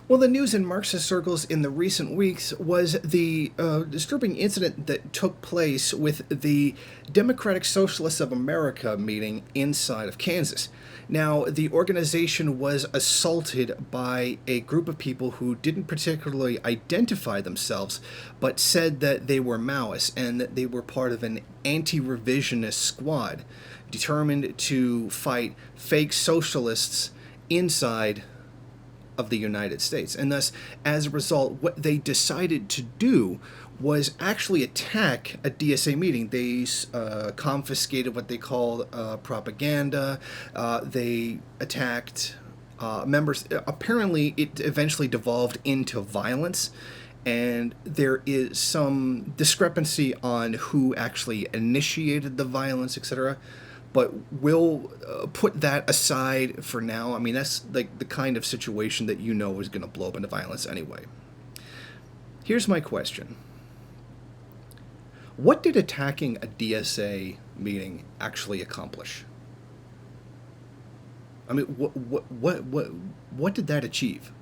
Well, the news in Marxist circles in the recent weeks was the disturbing incident that took place with the Democratic Socialists of America meeting inside of Kansas. Now, the organization was assaulted by a group of people who didn't particularly identify themselves, but said that they were Maoists and that they were part of an anti revisionist squad determined to fight fake socialists inside of the United States. And thus, as a result, what they decided to do was actually attack a DSA meeting. They confiscated what they called propaganda. They attacked members. Apparently, it eventually devolved into violence. And there is some discrepancy on who actually initiated the violence, etc. But we'll put that aside for now. I mean, that's like the kind of situation that you know is going to blow up into violence anyway. Here's my question. What did attacking a DSA meeting actually accomplish? I mean, what did that achieve?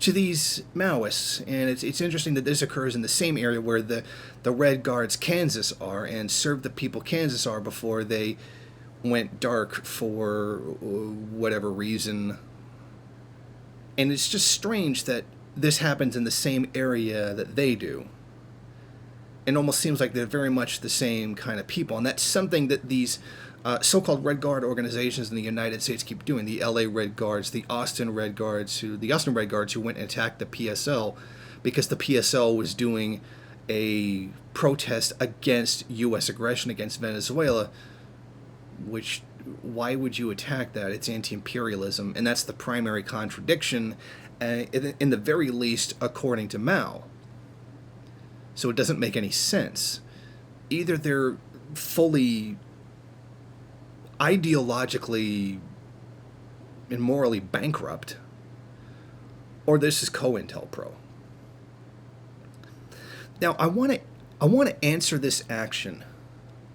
To these Maoists, and it's interesting that this occurs in the same area where the Red Guards Kansas are and served the people Kansas are before they went dark for whatever reason. And it's just strange that this happens in the same area that they do. It almost seems like they're very much the same kind of people, and that's something that these so-called Red Guard organizations in the United States keep doing. The L.A. Red Guards, the Austin Red Guards, who went and attacked the PSL because the PSL was doing a protest against U.S. aggression against Venezuela. Which, why would you attack that? It's anti-imperialism, and that's the primary contradiction, in the very least, according to Mao. So it doesn't make any sense. Either they're fully ideologically and morally bankrupt, or this is COINTELPRO. Now, I want to answer this action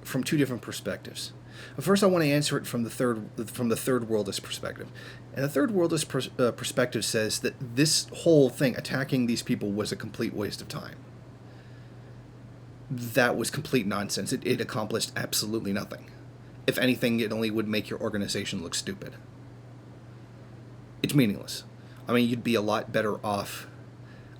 from two different perspectives. First, I want to answer it from the third worldist perspective, and the third worldist perspective says that this whole thing, attacking these people, was a complete waste of time. That was complete nonsense. It accomplished absolutely nothing. If anything, it only would make your organization look stupid. It's meaningless. I mean, you'd be a lot better off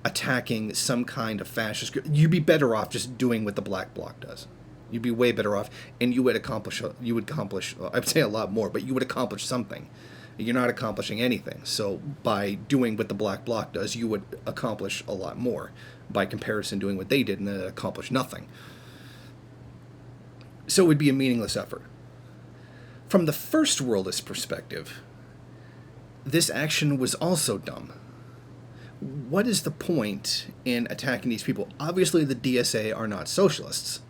attacking some kind of fascist group. You'd be better off just doing what the Black Bloc does. You'd be way better off, and you would accomplish, I'd say a lot more, but you would accomplish something. You're not accomplishing anything. So by doing what the Black Bloc does, you would accomplish a lot more. By comparison, doing what they did and accomplish nothing. So it would be a meaningless effort. From the first worldist perspective, this action was also dumb. What is the point in attacking these people? Obviously, the DSA are not socialists.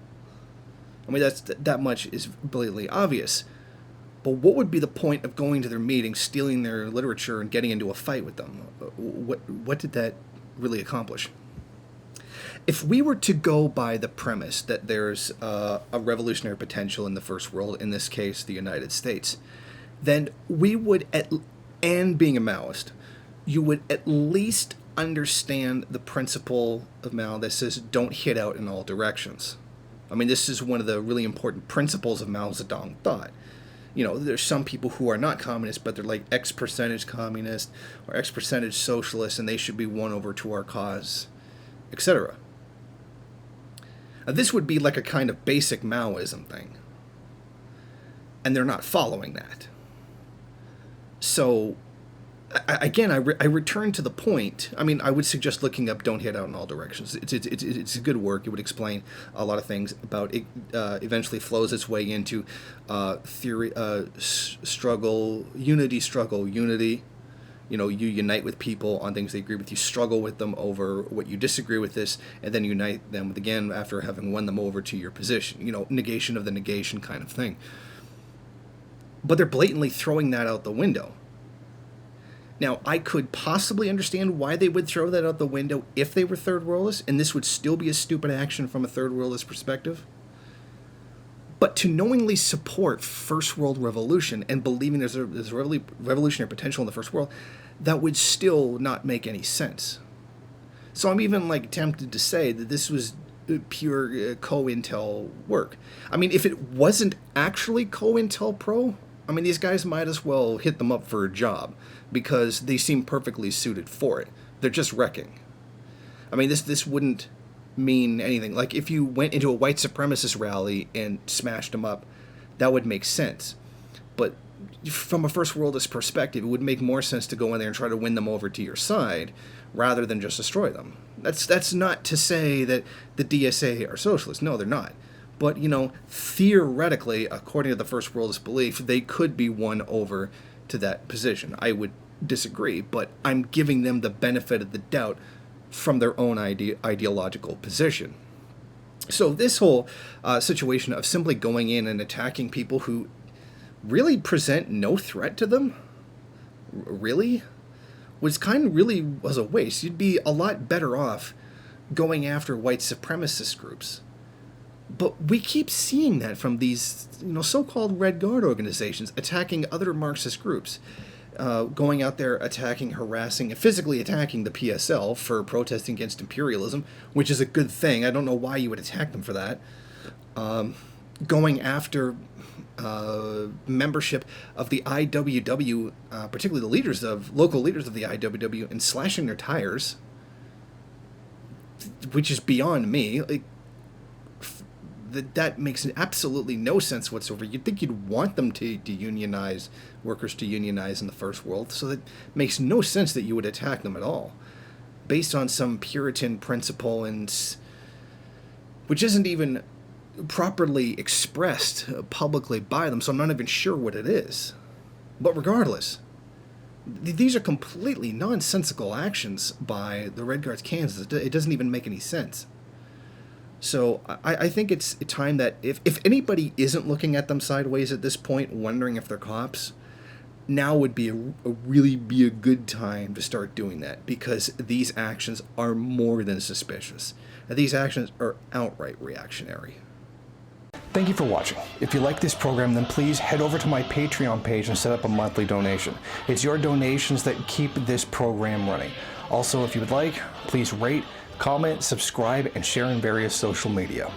I mean, that much is blatantly obvious. But what would be the point of going to their meetings, stealing their literature, and getting into a fight with them? What did that really accomplish? If we were to go by the premise that there's a revolutionary potential in the first world, in this case the United States, then we would, and being a Maoist, you would at least understand the principle of Mao that says don't hit out in all directions. I mean, this is one of the really important principles of Mao Zedong thought. You know, there's some people who are not communist, but they're like X percentage communist or X percentage socialist, and they should be won over to our cause, etc. This would be like a kind of basic Maoism thing. And they're not following that. So, again, I return to the point. I mean, I would suggest looking up Don't Hit Out in All Directions. It's good work. It would explain a lot of things about it. Eventually flows its way into theory, struggle, unity. You know, you unite with people on things they agree with. You struggle with them over what you disagree with this, and then unite them again after having won them over to your position. You know, negation of the negation kind of thing. But they're blatantly throwing that out the window. Now, I could possibly understand why they would throw that out the window if they were third worldist, and this would still be a stupid action from a third worldist perspective. But to knowingly support first world revolution and believing there's revolutionary potential in the first world, that would still not make any sense. So I'm even like tempted to say that this was pure COINTEL work. I mean, if it wasn't actually COINTELPRO, I mean, these guys might as well hit them up for a job because they seem perfectly suited for it. They're just wrecking. I mean, this wouldn't mean anything. Like, if you went into a white supremacist rally and smashed them up, that would make sense. But from a first worldist perspective, it would make more sense to go in there and try to win them over to your side rather than just destroy them. That's not to say that the DSA are socialists. No, they're not. But, you know, theoretically, according to the first worldist belief, they could be won over to that position. I would disagree, but I'm giving them the benefit of the doubt from their own ideological position. So this whole situation of simply going in and attacking people who really present no threat to them, really, was a waste. You'd be a lot better off going after white supremacist groups. But we keep seeing that from these, you know, so-called Red Guard organizations attacking other Marxist groups, going out there attacking, harassing, and physically attacking the PSL for protesting against imperialism, which is a good thing. I don't know why you would attack them for that. Going after membership of the IWW, particularly the local leaders of the IWW, and slashing their tires, which is beyond me. Like, that makes absolutely no sense whatsoever. You'd think you'd want them to unionize, workers to unionize in the first world, so that makes no sense that you would attack them at all, based on some Puritan principle, and which isn't even properly expressed publicly by them, so I'm not even sure what it is. But regardless, these are completely nonsensical actions by the Red Guards Kansas. It doesn't even make any sense. So I think it's time that if anybody isn't looking at them sideways at this point, wondering if they're cops, now would be really be a good time to start doing that, because these actions are more than suspicious. And these actions are outright reactionary. Thank you for watching. If you like this program, then please head over to my Patreon page and set up a monthly donation. It's your donations that keep this program running. Also, if you would like, please rate, comment, subscribe, and share in various social media.